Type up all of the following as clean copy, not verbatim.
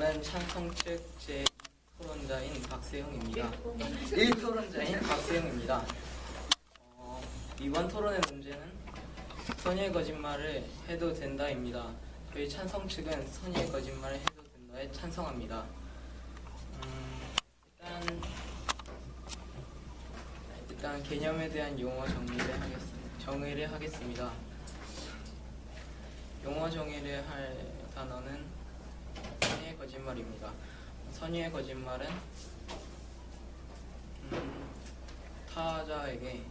저는 찬성 측 제2토론자인 박세용입니다. 1토론자인 박세용입니다. 이번 토론의 문제는 선의의 거짓말을 해도 된다입니다. 저희 찬성 측은 선의의 거짓말을 해도 된다에 찬성합니다. 일단 개념에 대한 용어 정의를 하겠습니다. 용어 정의를 할 단어는 선의의 거짓말입니다. 선의의 거짓말은 타자에게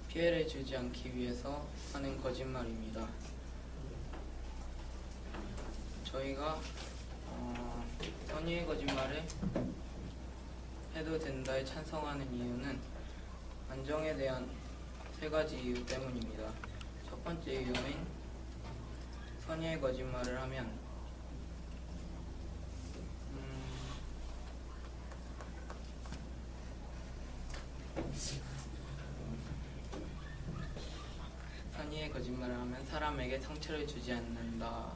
피해를 주지 않기 위해서 하는 거짓말입니다. 저희가 선의의 거짓말을 해도 된다에 찬성하는 이유는 안정에 대한 세 가지 이유 때문입니다. 첫 번째 이유는 선의의 거짓말을 하면 선의의 거짓말을 하면 사람에게 상처를 주지 않는다.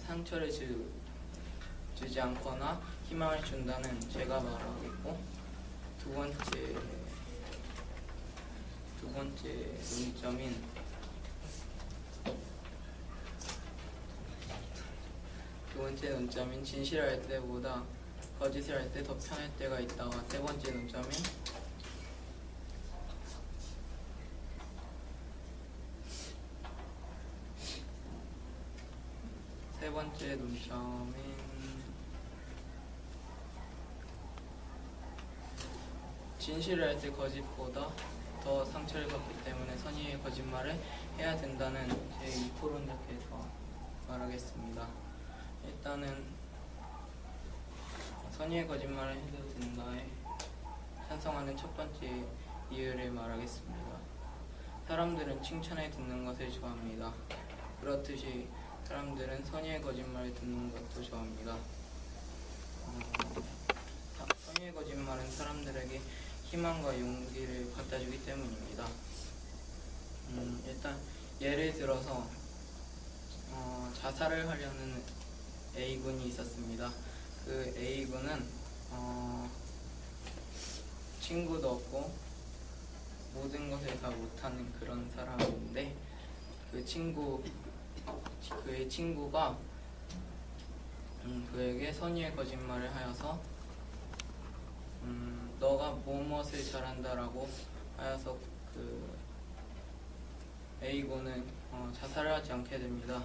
상처를 주지 않거나 희망을 준다는 제가 말하겠고, 두 번째 논점인 진실을 할 때보다 거짓을 할 때 더 편할 때가 있다와 세 번째 논점인 진실을 할 때 거짓보다 더 상처를 받기 때문에 선의의 거짓말을 해야 된다는 제2토론자께서 말하겠습니다. 일단은 선의의 거짓말을 해도 된다에 찬성하는 첫 번째 이유를 말하겠습니다. 사람들은 칭찬을 듣는 것을 좋아합니다. 그렇듯이 사람들은 선의의 거짓말을 듣는 것도 좋아합니다. 선의의 거짓말은 사람들에게 희망과 용기를 갖다주기 때문입니다. 일단 예를 들어서 자살을 하려는 A군이 있었습니다. 그 A군은 친구도 없고 모든 것을 다 못하는 그런 사람인데, 그의 친구가 그에게 선의의 거짓말을 하여서 너가 무엇을 잘한다라고 하여서 그 A군은 자살을 하지 않게 됩니다.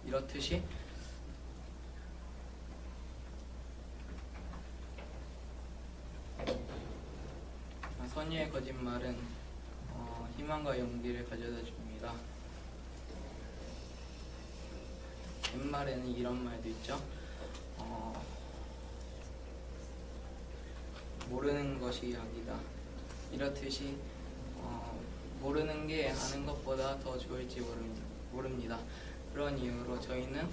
이렇듯이 선의의 거짓말은 희망과 용기를 가져다 줍니다. 옛말에는 이런 말도 있죠. 모르는 것이 약이다. 이렇듯이 모르는 게 아는 것보다 더 좋을지 모릅니다. 그런 이유로 저희는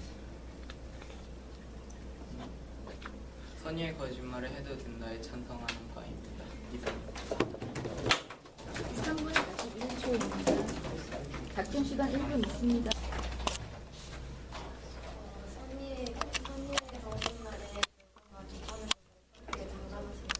선의의 거짓말을 해도 된다에 찬성하는 바입니다. 이상입니다. 3분 41초입니다. 답변 시간 1분 있습니다. 선의의 거짓말에 대해서 어떻게 장담하십니까?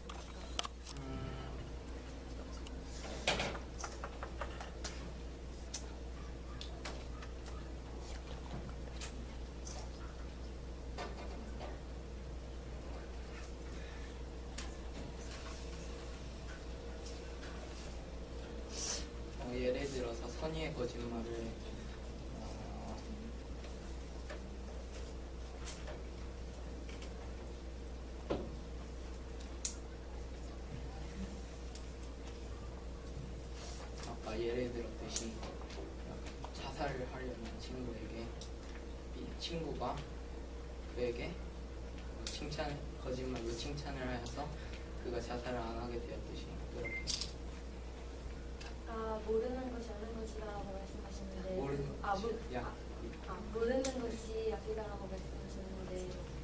예를 들어서 선의의 거짓말을 아까 예를 들었듯이 자살을 하려는 친구에게 이 친구가 그에게 거짓말로 칭찬을 하여서 그가 자살을 안 하게 되었듯이 그렇게 모르는 것이 아는 것이다라고 말씀하시는데 모르는 모르는 것이 약이다라고 말씀하시는데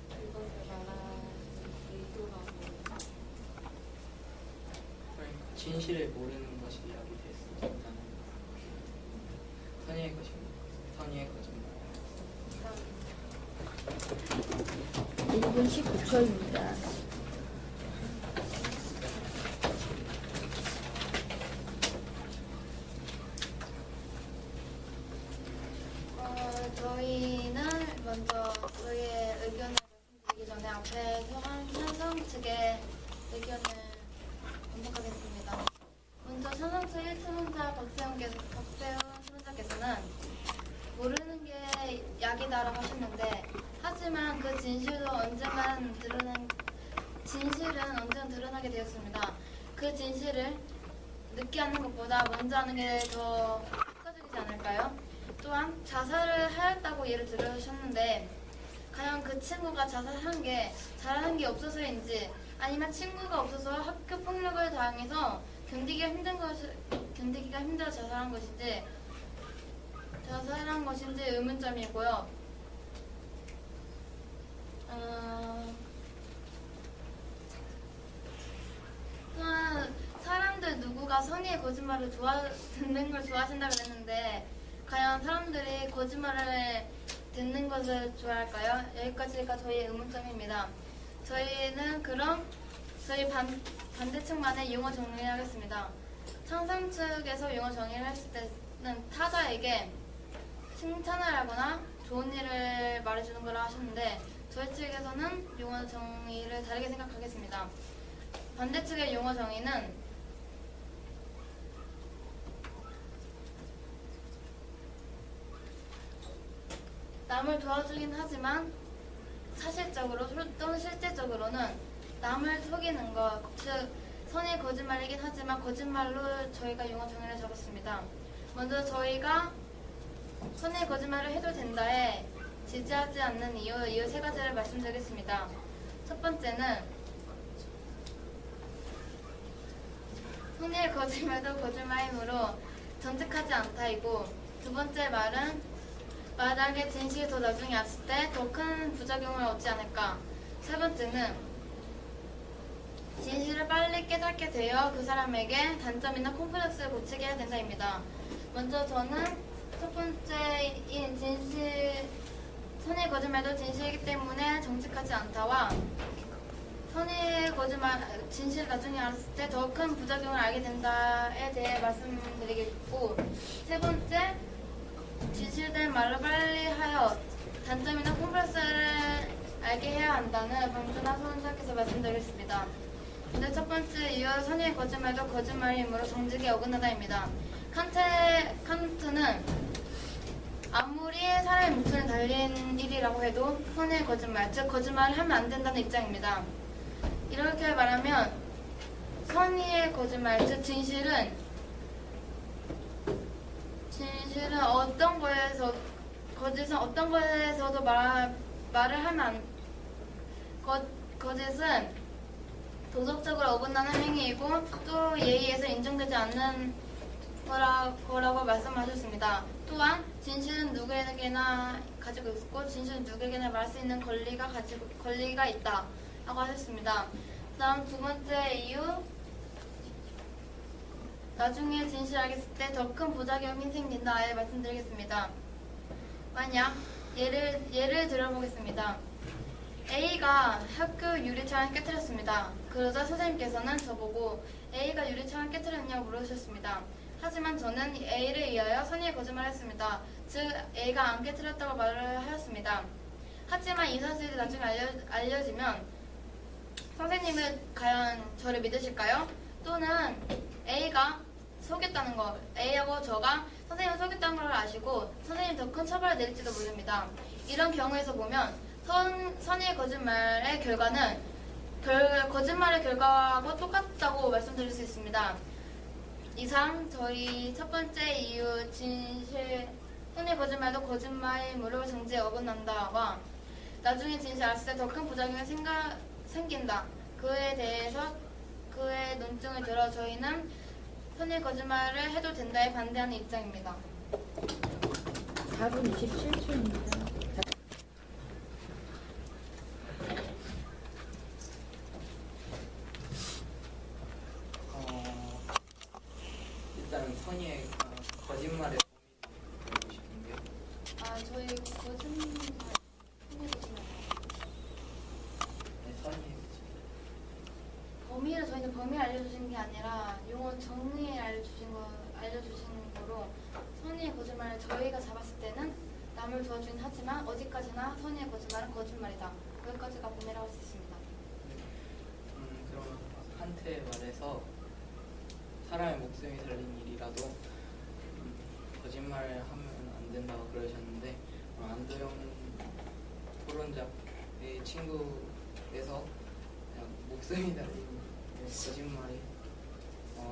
그것을 말하는 의도가 뭐예요? 진실을 모르는 것이 약이 될 수 있다는 선의의 거짓말. 감사합니다. 1분 19초입니다. 저희는 먼저 저희의 의견을 말씀드리기 전에 앞에 찬성 측의 의견을 반복하겠습니다. 먼저 찬성 측 1팀원자 박세훈 팀원자께서는 모르는 게 약이다라고 하셨는데, 하지만 그 진실은 언젠간 드러나게 되었습니다. 그 진실을 늦게 하는 것보다 먼저 하는 게 더 효과적이지 않을까요? 또한 자살을 하였다고 예를 들으셨는데, 과연 그 친구가 자살한 게 잘하는 게 없어서인지, 아니면 친구가 없어서 학교 폭력을 당해서 견디기가 힘들어 자살한 것인지 의문점이고요. 또한 사람들 누구가 선의의 거짓말을 듣는 걸 좋아하신다 그랬는데, 과연 사람들이 거짓말을 듣는 것을 좋아할까요? 여기까지가 저희의 의문점입니다. 저희는 그럼 저희 반대측만의 용어 정리를 하겠습니다. 찬성 측에서 용어 정리를 했을 때는 타자에게 칭찬을 하거나 좋은 일을 말해주는 거라 하셨는데, 저희 측에서는 용어 정의를 다르게 생각하겠습니다. 반대측의 용어 정의는 남을 도와주긴 하지만 사실적으로 또는 실제적으로는 남을 속이는 것, 즉 선의 거짓말이긴 하지만 거짓말로 저희가 용어 정의를 잡았습니다. 먼저 저희가 선의 거짓말을 해도 된다에 지지하지 않는 이유 세 가지를 말씀드리겠습니다. 첫 번째는 선의 거짓말도 거짓말이므로 정직하지 않다이고, 두 번째 말은 만약에 진실이 더 나중에 왔을 때 더 큰 부작용을 얻지 않을까. 세 번째는 진실을 빨리 깨닫게 되어 그 사람에게 단점이나 콤플렉스를 고치게 해야 된다입니다. 먼저 저는 첫 번째인 선의 거짓말도 진실이기 때문에 정직하지 않다와 선의 거짓말, 진실 나중에 알았을 때 더 큰 부작용을 알게 된다에 대해 말씀드리겠고, 세 번째, 진실된 말을 빨리 하여 단점이나 콤플렉스를 알게 해야 한다는 방준하 선생님께서 말씀드리겠습니다. 근데 첫 번째 이유, 선의의 거짓말도 거짓말이므로 정직에 어긋나다입니다. 칸트는 아무리 사람의 목숨이 달린 일이라고 해도 선의의 거짓말, 즉 거짓말을 하면 안 된다는 입장입니다. 이렇게 말하면 선의의 거짓말, 즉 진실은 어떤 거에서 거짓은 어떤 거에서도 말을 하면 거짓은 도덕적으로 어긋나는 행위이고 또 예의에서 인정되지 않는 거라고 말씀하셨습니다. 또한 진실은 누구에게나 가지고 있고 진실은 누구에게나 말할 수 있는 권리가 있다 라고 하셨습니다. 다음 두 번째 이유, 나중에 진실 알겠을 때 더 큰 부작용이 생긴다에 말씀드리겠습니다. 만약 예를 들어보겠습니다. A가 학교 유리창을 깨뜨렸습니다. 그러자 선생님께서는 저보고 A가 유리창을 깨뜨렸냐고 물으셨습니다. 하지만 저는 A를 위하여 선의의 거짓말을 했습니다. 즉 A가 안 깨뜨렸다고 말을 하였습니다. 하지만 이 사실이 나중에 알려지면 선생님은 과연 저를 믿으실까요? 또는 A가 속였다는 거, A하고 저가 선생님을 속였다는 걸 아시고 선생님이 더 큰 처벌을 내릴지도 모릅니다. 이런 경우에서 보면 선의의 거짓말의 결과는 거짓말의 결과하고 똑같다고 말씀드릴 수 있습니다. 이상 저희 첫 번째 이유, 선의의 거짓말도 거짓말이므로 정지에 어긋난다와 나중에 진실 알았을 때 더 큰 부작용이 생긴다, 그의 논증을 들어 저희는 선의의 거짓말을 해도 된다에 반대하는 입장입니다. 4분 27초입니다. 일단 선의의 거짓말에 도움이 되고 싶은데요. 저희 거짓말 해보시나요? 네, 선의 범위를 저희는 범위를 알려주신 게 아니라 용어 정의 알려주신 거로 선의의 거짓말을 저희가 잡았을 때는 남을 도와주긴 하지만 어디까지나 선의의 거짓말은 거짓말이다. 여기까지가 범위라고 할 수 있습니다. 그러면 한테 말해서 사람의 목숨이 달린 일이라도 거짓말을 하면 안 된다고 그러셨는데 안도영 토론자의 친구에서 그냥 목숨이 달린 거짓말이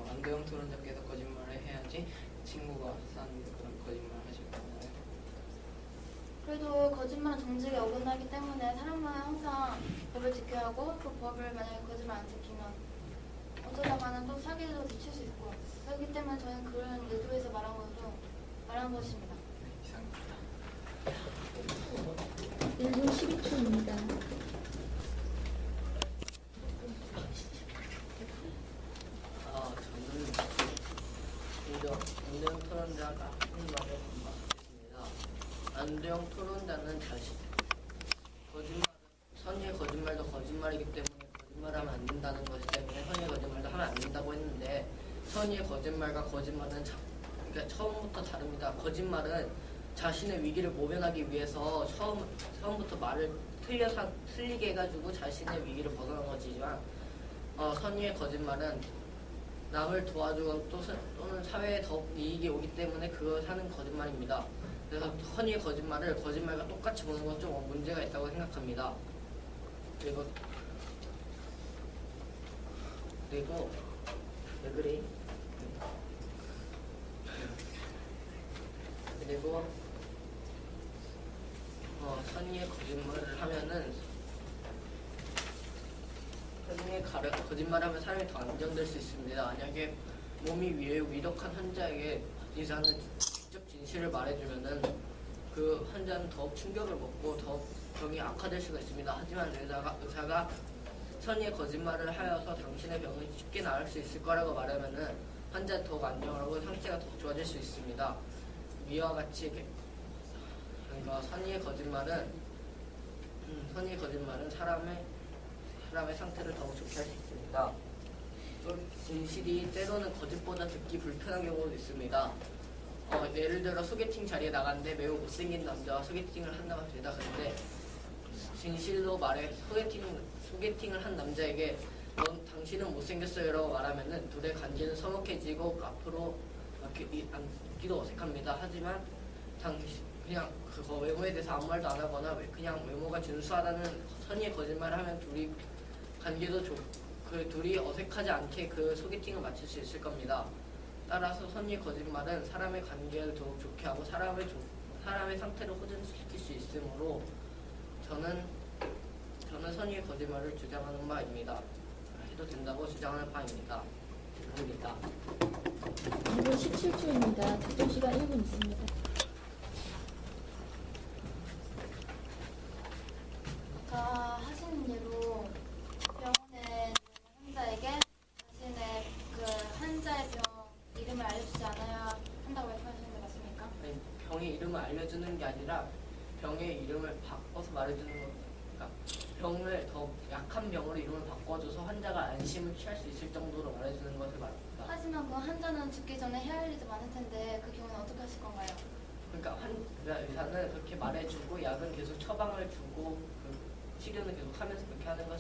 안도영 토론자께서 거짓말을 해야지 친구가 사는데 그런 거짓말 하실 거나요? 그래도 거짓말은 정직에 어긋나기 때문에 사람은 항상 법을 지켜야 하고 그 법을 만약에 거짓말 안 지키면 어쩌다가는 또 사기도 뒤칠 수 있고 그렇기 때문에 저는 그런 의도에서 말한 것입니다. 네, 이상입니다. 1분 12초입니다. 저는 안도영 토론자가 한 말에 반박하겠습니다. 안도영 토론자는 선의의 거짓말도 거짓말이기 때문에 거짓말하면 안 된다는 것이 때문에 선의의 거짓말도 하면 안 된다고 했는데 선의의 거짓말과 거짓말은 그러니까 처음부터 다릅니다. 거짓말은 자신의 위기를 모면하기 위해서 처음부터 말을 틀리게 해가지고 자신의 위기를 벗어난 것이지만 선의의 거짓말은 남을 도와주건 또는 사회에 더 이익이 오기 때문에 그걸 하는 거짓말입니다. 그래서 선의의 거짓말을 거짓말과 똑같이 보는 건 좀 문제가 있다고 생각합니다. 그리고 왜 그래? 그리고 선의의 거짓말을 하면은 거짓말하면 사람이 더 안정될 수 있습니다. 만약에 몸이 위독한 환자에게 의사는 직접 진실을 말해주면은 그 환자는 더욱 충격을 먹고 더욱 병이 악화될 수가 있습니다. 하지만 의사가 선의의 거짓말을 하여서 당신의 병을 쉽게 나을 수 있을 거라고 말하면은 환자는 더욱 안정을 하고 상태가 더 좋아질 수 있습니다. 위와 같이 그러니까 선의의 거짓말은 사람의 상태를 더욱 좋게 할 수 있습니다. 또 진실이 때로는 거짓보다 듣기 불편한 경우도 있습니다. 예를 들어 소개팅 자리에 나갔는데 매우 못생긴 남자와 소개팅을 한다고 합니다. 근데 진실로 말해 소개팅을 한 남자에게 당신은 못생겼어요 라고 말하면은 둘의 관계는 서먹해지고 앞으로 앉기도 어색합니다. 하지만 그냥 그거 외모에 대해서 아무 말도 안 하거나 그냥 외모가 준수하다는 선의의 거짓말을 하면 관계도 둘이 어색하지 않게 그 소개팅을 마칠 수 있을 겁니다. 따라서 선의의 거짓말은 사람의 관계를 더욱 좋게 하고 사람의 상태를 호전시킬 수 있으므로 저는 선의의 거짓말을 주장하는 바입니다. 해도 된다고 주장하는 바입니다. 감사합니다. 2분 17초입니다. 작전 시간 1분 있습니다. 아까 하신 예로 병원에 환자에게 자신의 그 환자의 병 이름을 알려주지 않아야 한다고 말씀하시는 게 맞습니까? 아니, 병의 이름을 알려주는 게 아니라 병의 이름을 바꿔서 말해주는 거니까 병을 더 약한 병으로 이름을 바꿔줘서 환자가 안심을 취할 수 있을 정도로 말해주는 것을 말합니다. 하지만 그 환자는 죽기 전에 해야 할 일도 많을 텐데 그 경우는 어떻게 하실 건가요? 그러니까 의사는 그렇게 말해주고 약은 계속 처방을 주고 치료는 계속 하면서 그렇게 하는 건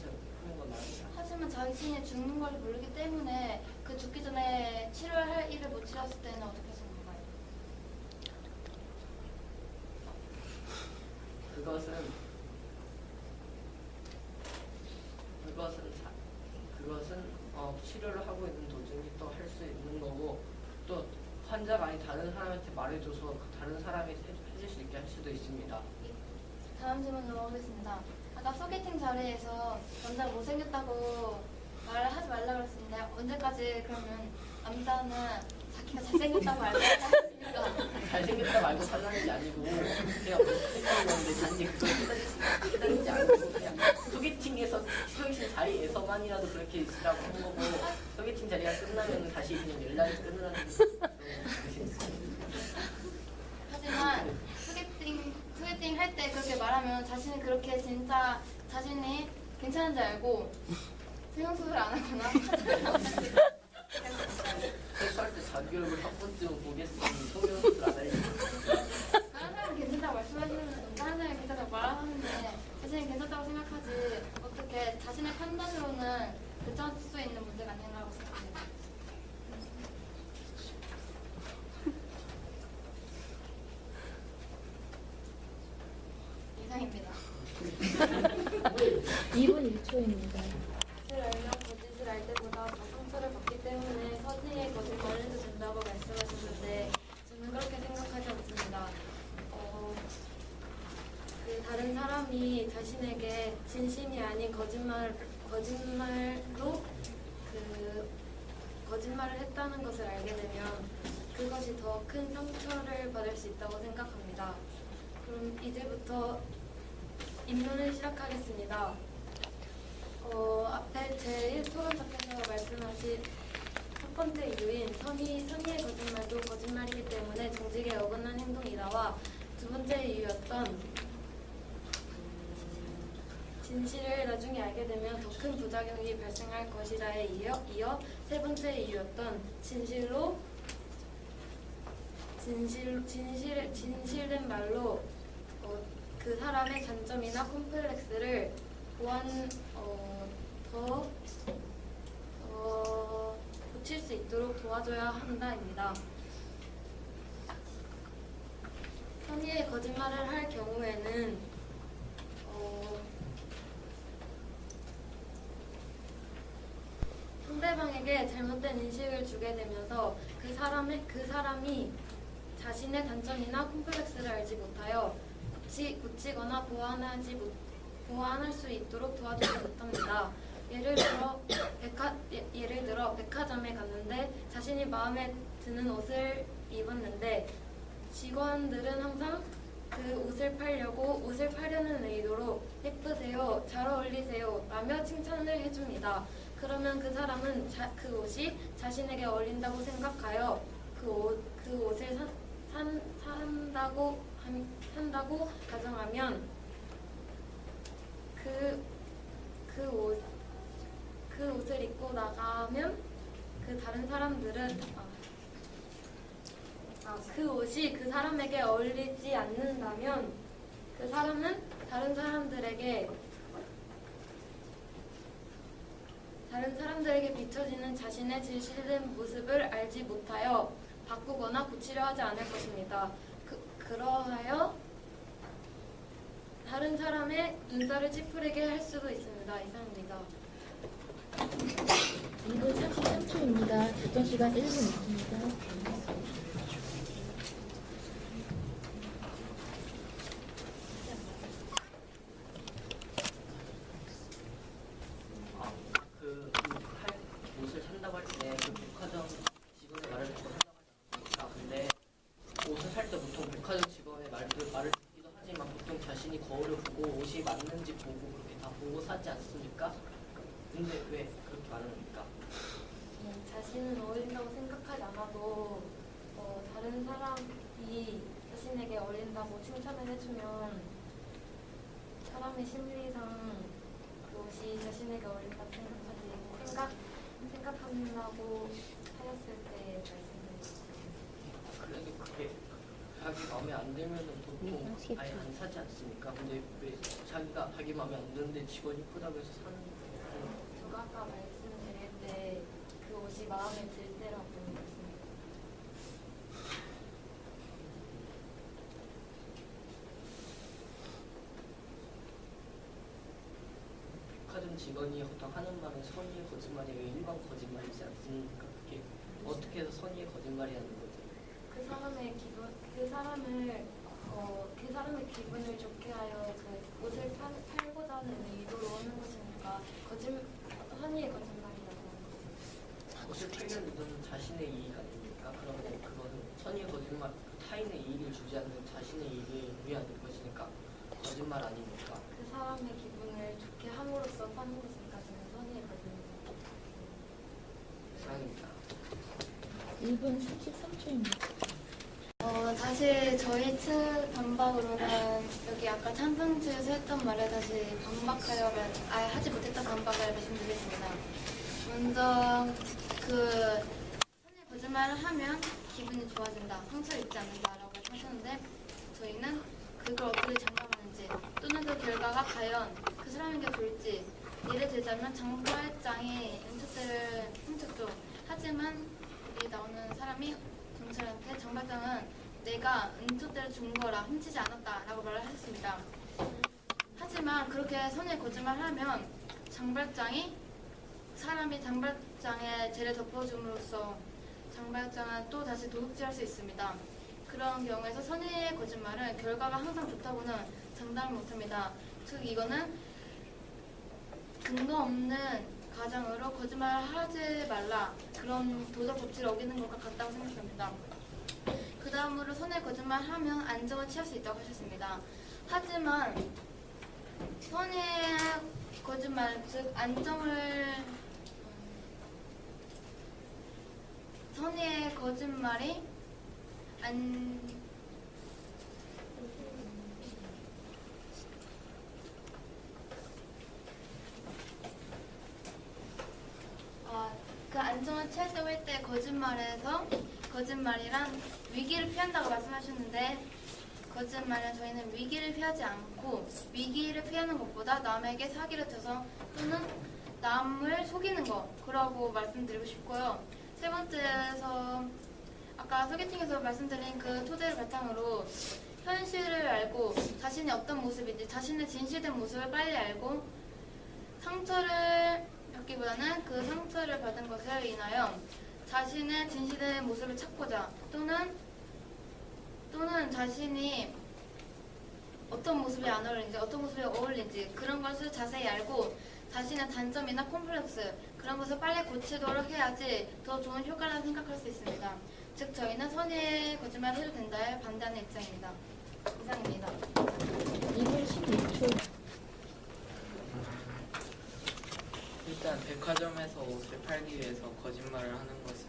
말입니다. 하지만 자신이 죽는 걸 모르기 때문에 그 죽기 전에 치료할 일을 못 치렀을 때는 어떻게 하시는 건가요? 그것은 치료를 하고 있는 도중에 또 할 수 있는 거고 또 환자가 아닌 다른 사람한테 말해줘서 다른 사람이 해줄 수 있게 할 수도 있습니다. 다음 질문 넘어가겠습니다. 아까 소개팅 자리에서 남자가 못생겼다고 말을 하지 말라고 그랬었는데 언제까지 그러면 남자는 자기가 잘생겼다고 알고 살았습니까? 잘생겼다 말고 살라는 게 아니고 그냥 소개팅인 건데 단지 그걸 해달지 않고 그냥 소개팅 자리에서만이라도 그렇게 있으라고 한 거고 소개팅 자리가 끝나면 다시 그냥 연락이 끊으라는 게 하지만 소개팅 자신이 그렇게 진짜 자신이 괜찮은 줄 알고 성형수술 안 하거나 세수할 때 자기 얼굴 한 번쯤 보겠으니 성형수술 안 할지. 다른 사람이 괜찮다고 말씀하시면 다른 사람이 괜찮다고 말하는데 자신이 괜찮다고 생각하지 어떻게 자신의 판단으로는 괜찮을 수 있는 문제가 아니라고 생각합니다. 이상입니다. 2분 1초입니다. 사실을 알면 거짓을 알 때보다 더 상처를 받기 때문에 선의의 거짓말을 해도 된다고 말씀하셨는데 저는 그렇게 생각하지 않습니다. 다른 사람이 자신에게 진심이 아닌 거짓말로 거짓말을 했다는 것을 알게 되면 그것이 더 큰 상처를 받을 수 있다고 생각합니다. 그럼 이제부터 입론을 시작하겠습니다. 앞에 제1토론자께서 말씀하신 첫 번째 이유인 선의의 거짓말도 거짓말이기 때문에 정직에 어긋난 행동이다와 두 번째 이유였던 진실을 나중에 알게 되면 더 큰 부작용이 발생할 것이라에 이어 세 번째 이유였던 진실된 말로 그 사람의 단점이나 콤플렉스를 더 고칠 수 있도록 도와줘야 한다입니다. 선의의 거짓말을 할 경우에는 상대방에게 잘못된 인식을 주게 되면서 그 사람이 자신의 단점이나 콤플렉스를 알지 못하여 고치거나 보완할 수 있도록 도와주지 못합니다. 예를 들어 백화점에 갔는데 자신이 마음에 드는 옷을 입었는데 직원들은 항상 그 옷을 팔려는 의도로 예쁘세요, 잘 어울리세요 라며 칭찬을 해줍니다. 그러면 그 사람은 그 옷이 자신에게 어울린다고 생각하여 그 옷을 산다고 가정하면 그 옷을 입고 나가면 다른 사람들은 그 옷이 그 사람에게 어울리지 않는다면 그 사람은 다른 사람들에게 비춰지는 자신의 진실된 모습을 알지 못하여 바꾸거나 고치려 하지 않을 것입니다. 그러하여 다른 사람의 눈살을 찌푸리게 할 수도 있습니다. 이상입니다. 2분 33초입니다. 작전 시간 1분 있습니다. 옷을 산다고 할 때 그 백화점 직원의 말을 듣고 산다고 하지 않습니까? 근데 옷을 살 때 보통 백화점 직원의 말을 듣기도 하지만 보통 자신이 거울을 보고 옷이 맞는지 보고 그렇게 다 보고 사지 않습니까? 근데 왜 그렇게 말합니까? 자신은 어울린다고 생각하지 않아도 다른 사람이 자신에게 어울린다고 칭찬을 해주면 사람의 심리상 그것이 자신에게 어울린다고 생각한다고 하였을 때 말씀드렸습니다. 그래도 그게 자기 마음에 안 들면은 보통 아예 안 사지 않습니까? 근데 왜 자기 마음에 안 드는데 직원이 이쁘다고 해서 사는 거예요? 제가 아까 말씀드릴 때 그 옷이 마음에 들 때라고 말씀드렸습니다. 백화점 직원이 보통 하는 말은 선의의 거짓말이 왜 일반 거짓말이지 않습니까? 그게 어떻게 해서 선의의 거짓말이라는 거죠? 그 사람의 기분을 좋게 하여 그 옷을 팔고자 하는 의도로 하는 것이니까 선의의 거짓말이라고 하는 거죠. 옷을 팔려는 의도는 자신의 이익 아닙니까? 그러면 그거는 선의의 거짓말, 타인의 이익을 주지 않는 자신의 이익을 위한 것이니까 거짓말 아닙니까? 그 사람의 기분을 좋게 함으로써 파는 것이니까 저는 선의의 거짓말입니다. 이상입니다. 1분 33초입니다. 다시 저희 측 반박으로는 여기 아까 찬성 측에서 했던 말에 다시 아예 하지 못했던 반박을 말씀드리겠습니다. 먼저 선의 거짓말을 하면 기분이 좋아진다, 상처를 입지 않는다라고 말씀하셨는데 저희는 그걸 어떻게 장담하는지 또는 그 결과가 과연 그 사람에게 좋을지 예를 들자면 장발장이 은퇴를 훔쳤죠. 하지만 여기 나오는 사람이 경찰한테 장발장은 내가 은퇴를 준 거라 훔치지 않았다라고 말을 하셨습니다. 하지만 그렇게 선의 거짓말을 하면 사람이 장발장의 죄를 덮어줌으로써 장발장은 또 다시 도둑질할 수 있습니다. 그런 경우에서 선의의 거짓말은 결과가 항상 좋다고는 장담을 못합니다. 즉 이거는 근거 없는 가정으로 거짓말을 하지 말라, 그런 도덕 법칙을 어기는 것과 같다고 생각합니다. 그 다음으로 선의 거짓말을 하면 안정을 취할 수 있다고 하셨습니다. 하지만 선의 거짓말, 즉 선의의 거짓말이 그 안정을 취하려고 할 때 거짓말이란 위기를 피한다고 말씀하셨는데 거짓말은 저희는 위기를 피하지 않고 위기를 피하는 것보다 남에게 사기를 쳐서 또는 남을 속이는 그라고 말씀드리고 싶고요. 세 번째에서 아까 소개팅에서 말씀드린 그 토대를 바탕으로 현실을 알고 자신이 어떤 모습인지 자신의 진실된 모습을 빨리 알고 상처를 받기보다는 그 상처를 받은 것에 인하여 자신의 진실된 모습을 찾고자 또는 자신이 어떤 모습이 안 어울리는지 어떤 모습이 어울리는지 그런 것을 자세히 알고 자신의 단점이나 콤플렉스 그런 것을 빨리 고치도록 해야지 더 좋은 효과라고 생각할 수 있습니다. 즉 저희는 선의의 거짓말을 해도 된다에 반대하는 입장입니다. 이상입니다. 2분 16초. 일단 백화점에서 옷을 팔기 위해서 거짓말을 하는 것은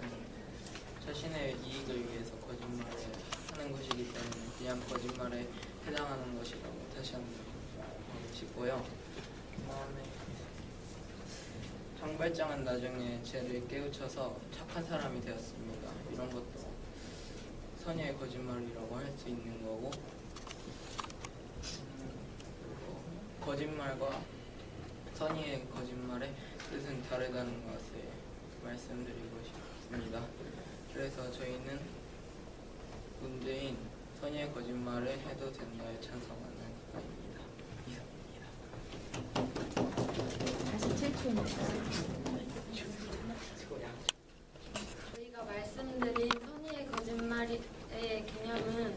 자신의 이익을 위해서 거짓말을 하는 것이기 때문에 그냥 거짓말에 해당하는 것이라고 다시 한번 짚고요. 그다음에 장발장은 나중에 죄를 깨우쳐서 착한 사람이 되었습니다. 이런 것도 선의의 거짓말이라고 할 수 있는 거고, 그리고 거짓말과 선의의 거짓말의 뜻은 다르다는 것을 말씀드리고 싶습니다. 그래서 저희는 문제인 선의의 거짓말을 해도 된다에 찬성하는 바입니다. 이상입니다. 47초입니다. 저희가 말씀드린 선의의 거짓말의 개념은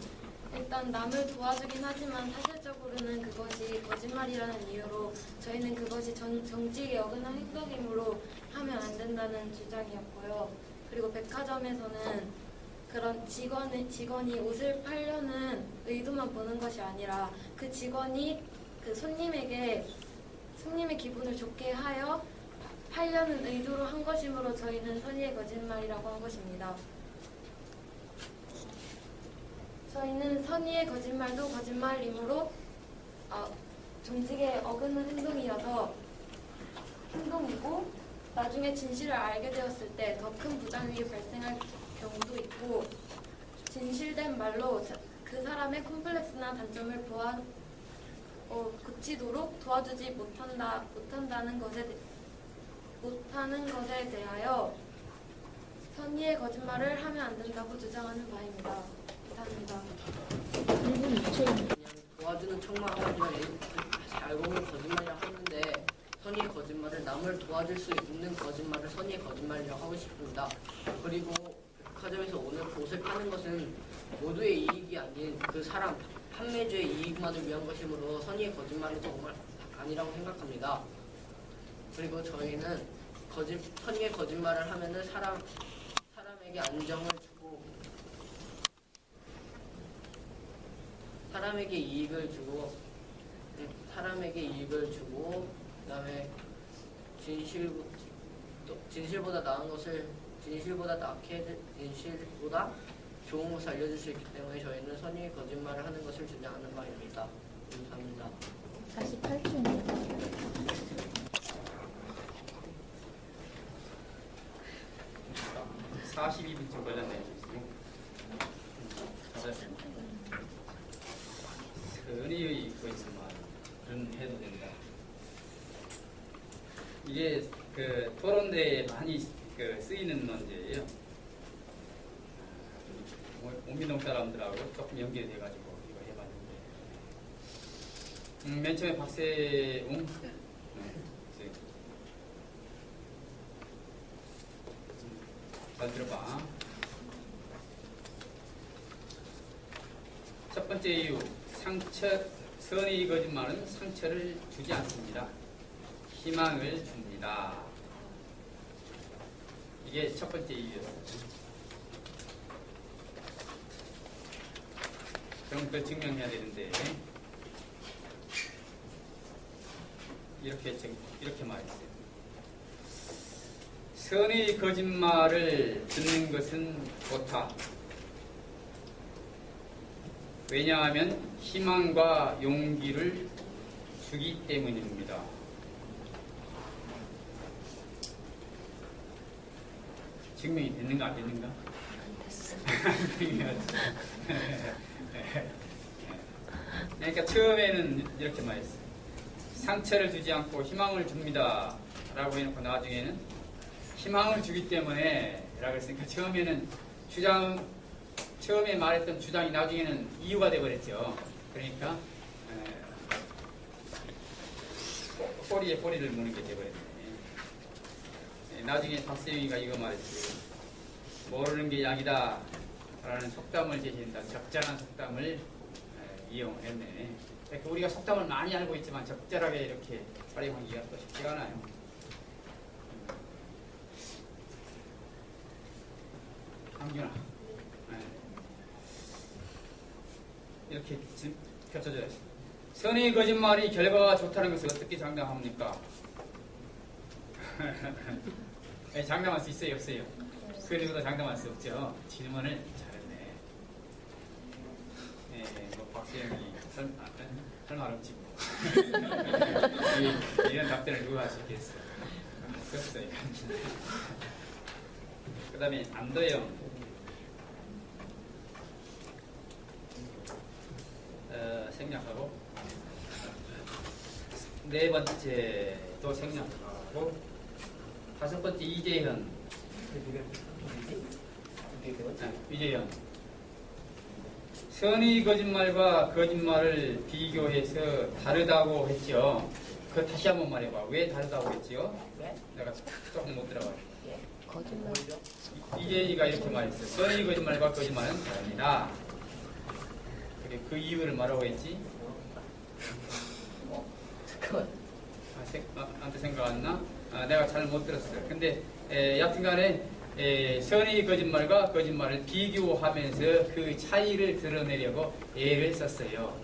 일단 남을 도와주긴 하지만 사실적으로는 그것이 거짓말이라는 이유로 저희는 그것이 정직에 어긋난 행동이므로 하면 안 된다는 주장이었고요. 그리고 백화점에서는 그런 직원이 옷을 팔려는 의도만 보는 것이 아니라 그 직원이 그 손님의 기분을 좋게 하여 팔려는 의도로 한 것이므로 저희는 선의의 거짓말이라고 한 것입니다. 저희는 선의의 거짓말도 거짓말이므로 정직에 어긋는 행동이고 나중에 진실을 알게 되었을 때 더 큰 부작용이 발생할 경우도 있고 진실된 말로 그 사람의 콤플렉스나 단점을 고치도록 도와주지 못하는 것에 대하여 선의의 거짓말을 하면 안 된다고 주장하는 바입니다. 감사합니다. 1분 2초입니다. 그냥 도와주는 척만 하지만 알고 보면 거짓말이라고 하는데 선의의 거짓말을 남을 도와줄 수 있는 거짓말을 선의의 거짓말이라고 하고 싶습니다. 그리고 백화점에서 오늘 옷을 파는 것은 모두의 이익이 아닌 그 사람 판매주의 이익만을 위한 것이므로 선의의 거짓말은 정말 아니라고 생각합니다. 그리고 저희는 선의의 거짓말을 하면은 사람에게 안정을 주고 사람에게 이익을 주고 그다음에 진실보다 좋은 것을 알려줄 수 있기 때문에 저희는 선의의 거짓말을 하는 것을 주장하는 바입니다. 감사합니다. 48초입니다. 42분쯤 걸렸네요. 선의의 거짓말은 해도 된다. 이게 그 토론대에 많이 쓰이는 논제예요. 옥민동 사람들하고 조금 연계돼가지고 이거 해봤는데, 맨 처음에 박세웅, 잘 들어봐. 첫 번째 이유, 선의 거짓말은 상처를 주지 않습니다. 희망을 줍니다. 이게 첫 번째 이유였어요. 그럼 그걸 증명해야 되는데, 이렇게 말했어요. 선의 거짓말을 듣는 것은 좋다. 왜냐하면 희망과 용기를 주기 때문입니다. 증명이 됐는가 안 됐는가? 그러니까 처음에는 이렇게 말했어요. 상처를 주지 않고 희망을 줍니다 라고 해놓고 나중에는 희망을 주기 때문에 라고 했으니까 처음에 말했던 주장이 나중에는 이유가 되어버렸죠. 그러니까 꼬리에 꼬리를 무는 게 되어버렸네. 나중에 박세웅이가 이거 말했지. 모르는 게 약이다 라는 속담을 제시한다. 적절한 속담을 이용을 했네. 그러니까 우리가 속담을 많이 알고 있지만 적절하게 이렇게 활용하기가 또 쉽지가 않아요. 강균아, 이렇게 겹쳐져야 있습니다. 선의 거짓말이 결과가 좋다는 것을 어떻게 장담합니까? 장담할 수 있어요, 없어요? 그리고도 장담할 수 없죠. 질문을 잘했네. 뭐 박세영이 할 말 없지 뭐. 이런 답변을 누가 할 수 있겠어? 할 수 없어요. 그 다음에 안도영. 생략하고, 네 번째도 생략하고, 다섯 번째 이재현. 이재현. 선의 거짓말과 거짓말을 비교해서 다르다고 했죠. 그거 다시 한번 말해봐. 왜 다르다고 했지요? 내가 조금 못 들어가요. 거짓말. 이재희가 이렇게 말했어요. 선의 거짓말과 거짓말은 다릅니다. 그 이유를 말하고 했지? 잠깐만. 나한테 생각 안 나? 내가 잘 못 들었어요. 근데 여튼간에 선의 거짓말과 거짓말을 비교하면서 그 차이를 드러내려고 예를 썼어요.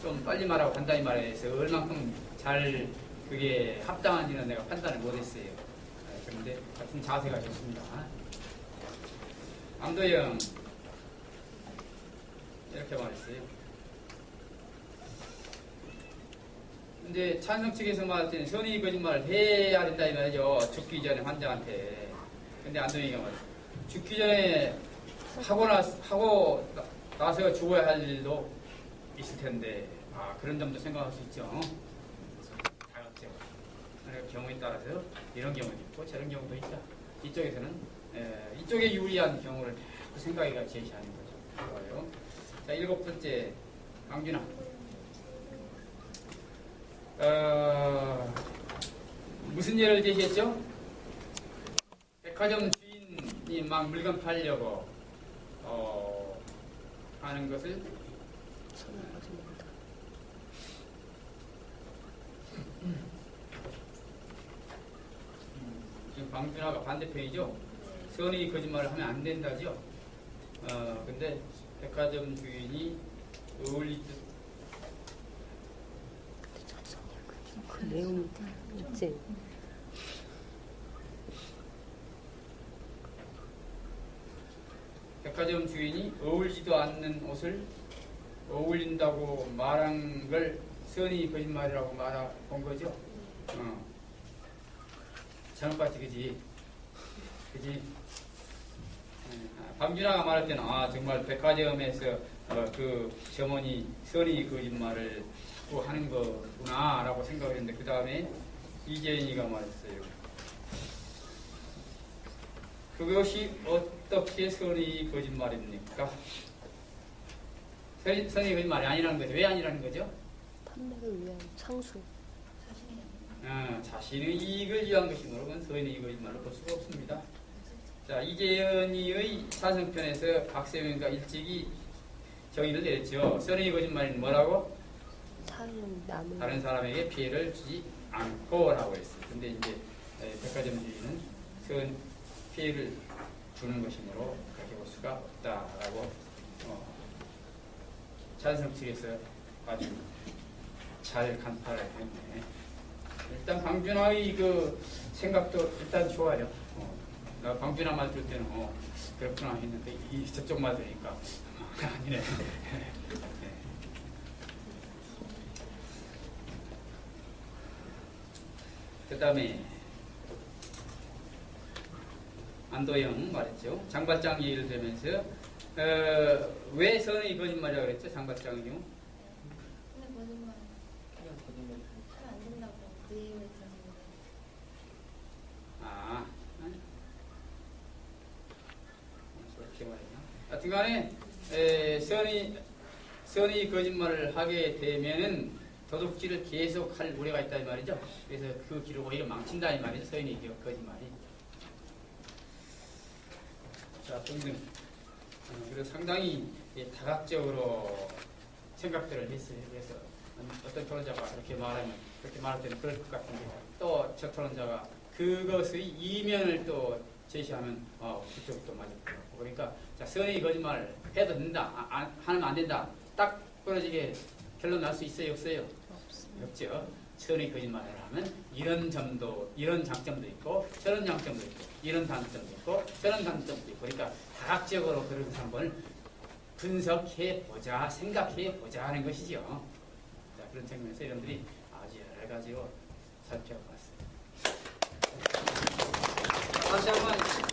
좀 빨리 말하고 간단히 말해서 얼만큼 잘 그게 합당한지는 내가 판단을 못했어요. 그런데 같은 자세가 좋습니다. 안도영 이렇게 말했어요. 근데 찬성 측에서 말할 때는 선의 거짓말을 해야 된다 이 말이죠. 죽기 전에 환자한테. 근데 안도영이가 말했어요. 죽기 전에 하고 나서 죽어야 할 일도 있을 텐데, 그런 점도 생각할 수 있죠. 다같죠. 경우에 따라서 이런 경우도 있고 저런 경우도 있다. 이쪽에서는 이쪽에 유리한 경우를 생각해가 제시하는 거죠. 좋아요. 자, 일곱 번째, 강준아. 무슨 예를 제시했죠? 백화점 주인이 막 물건 팔려고 하는 것을 지금 강준아가 반대편이죠? 선의 거짓말을 하면 안 된다죠? 근데 백화점 주인이 어울리듯 그 내용 있지. 백화점 주인이 어울리지도 않는 옷을 어울린다고 말한 걸 선의 거짓말이라고 말한 거죠. 잘못봤지, 그지? 그지? 방준아가 말할 때는 정말 백화점에서 그 점원이 선의 거짓말을 자꾸 하는 거구나 라고 생각을 했는데 그 다음에 이재인이가 말했어요. 그것이 어떻게 선의 거짓말입니까? 선의 거짓말이 아니라는 거죠. 왜 아니라는 거죠? 판매를 위한 상수. 자신의 이익을 위한 것이므로 그건 선의 거짓말로 볼 수가 없습니다. 자, 이재현이의 사성편에서 박세민과 일찍이 정의를 내렸죠. 선의 거짓말은 뭐라고? 다른 사람에게 피해를 주지 않고라고 했어요. 근데 이제 백화점주의는 피해를 주는 것이므로 그렇게 볼 수가 없다라고 찬성 측에서 아주 잘 간파를 했네. 일단 방준하의 그 생각도 일단 좋아요. 나 방준하 말 들을 때는 그렇구나 했는데 저쪽 말 들으니까 아니네. 그 다음에 안도영 말했죠. 장발장 예를 들면서 왜 선의 거짓말이라고 그랬죠? 장발장은요? 근데 거짓말 그냥 거짓말. 하면 안 된다고 그 얘기를 들었는데. 그렇게 말했나? 하여튼간에 선의 거짓말을 하게 되면은 도둑질을 계속 할 우려가 있다 이 말이죠. 그래서 그 길을 오히려 망친다 이 말이죠. 선의 거짓말이. 자, 등등. 그리고 상당히 다각적으로 생각들을 했어요. 그래서 어떤 토론자가 이렇게 말하면 그렇게 말할 때는 그럴 것 같은데 또 저 토론자가 그것의 이면을 또 제시하면 그쪽도 맞을 것 같고 그러니까 자, 선의 거짓말 해도 된다, 하면 안 된다 딱 부러지게 결론 날 수 있어요, 없어요? 없죠. 선의 거짓말을 하면 이런 장점도 있고 저런 장점도 있고 이런 단점도 있고 저런 단점도 있고 그러니까 다각적으로 그런 것을 한번 분석해 보자, 생각해 보자 하는 것이죠. 자, 그런 측면에서 여러분들이 아주 여러 가지로 살펴봤어요. 다시 한번